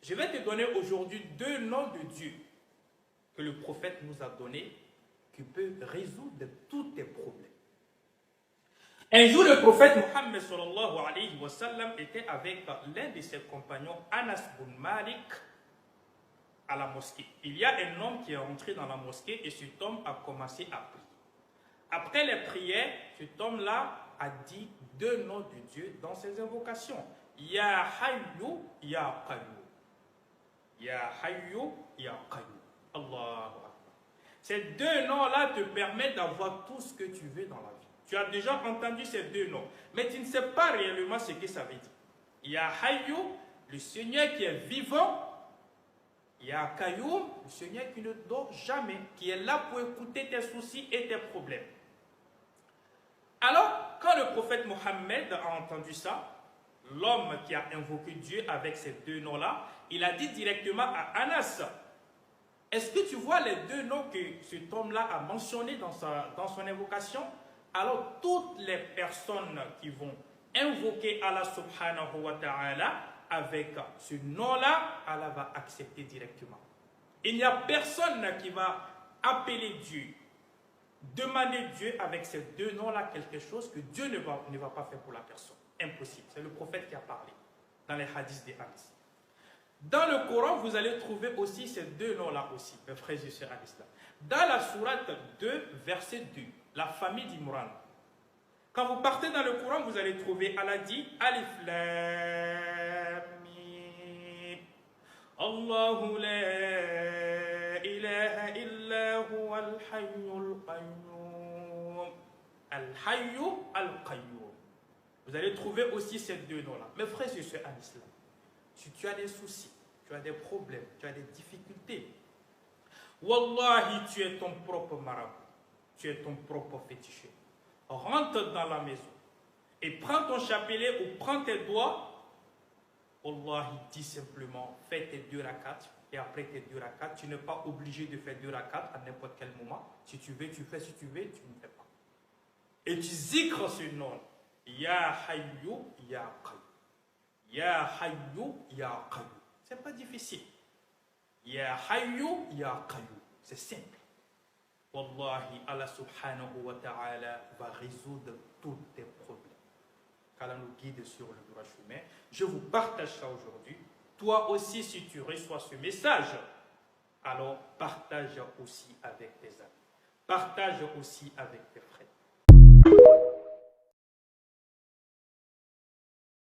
Je vais te donner aujourd'hui 2 noms de Dieu que le prophète nous a donnés qui peuvent résoudre tous tes problèmes. Un jour, le prophète Mohammed sallallahu alayhi wa sallam était avec l'un de ses compagnons, Anas bin Malik, à la mosquée. Il y a un homme qui est rentré dans la mosquée et cet homme a commencé à prier. Après les prières, cet homme-là a dit 2 noms de Dieu dans ses invocations. Ya Hayyu, Ya Qayyum. Ya Hayyu, Ya Qayyum. Allahu Akbar. Ces 2 noms-là te permettent d'avoir tout ce que tu veux dans la vie. Tu as déjà entendu ces 2 noms, mais tu ne sais pas réellement ce que ça veut dire. Ya Hayyu, le Seigneur qui est vivant. Ya Qayyum, le Seigneur qui ne dort jamais, qui est là pour écouter tes soucis et tes problèmes. Alors, quand le prophète Mohammed a entendu ça, l'homme qui a invoqué Dieu avec ces 2 noms-là, il a dit directement à Anas, est-ce que tu vois les 2 noms que cet homme-là a mentionnés dans son invocation? Alors, toutes les personnes qui vont invoquer Allah subhanahu wa ta'ala avec ce nom-là, Allah va accepter directement. Il n'y a personne qui va appeler Dieu, demander Dieu avec ces 2 noms-là quelque chose que Dieu ne va pas faire pour la personne. Impossible. C'est le prophète qui a parlé dans les hadiths des Anas. Dans le Coran, vous allez trouver aussi ces 2 noms-là aussi, mes frères et sœurs en islam. Dans la sourate 2, verset 2, la famille d'Imran. Quand vous partez dans le Coran, vous allez trouver, Allah dit, Alif Lam Mim. Allahu la ilaha illa huwa al-hayyul qayyum. Al-hayyu al-qayyum. Vous allez trouver aussi ces 2 noms-là. Mes frères et sœurs en islam, si tu as des soucis, tu as des problèmes, tu as des difficultés, wallahi, tu es ton propre marabout, tu es ton propre féticheur. Rentre dans la maison et prends ton chapelet ou prends tes doigts. Wallahi, dis simplement, fais tes 2 rakats et après tes 2 rakats, tu n'es pas obligé de faire 2 rakats à n'importe quel moment. Si tu veux, tu fais. Si tu veux, tu ne fais pas. Et tu zikres ce nom. Ya Hayyu, Ya Qayyum. Ya Hayyu, Ya Qayyum. C'est pas difficile. Ya Hayyu, Ya Qayyum. C'est simple. Wallahi, Allah subhanahu wa ta'ala va résoudre tous tes problèmes. Qu'Allah nous guide sur le droit chemin. Je vous partage ça aujourd'hui. Toi aussi, si tu reçois ce message, alors partage aussi avec tes amis. Partage aussi avec tes frères.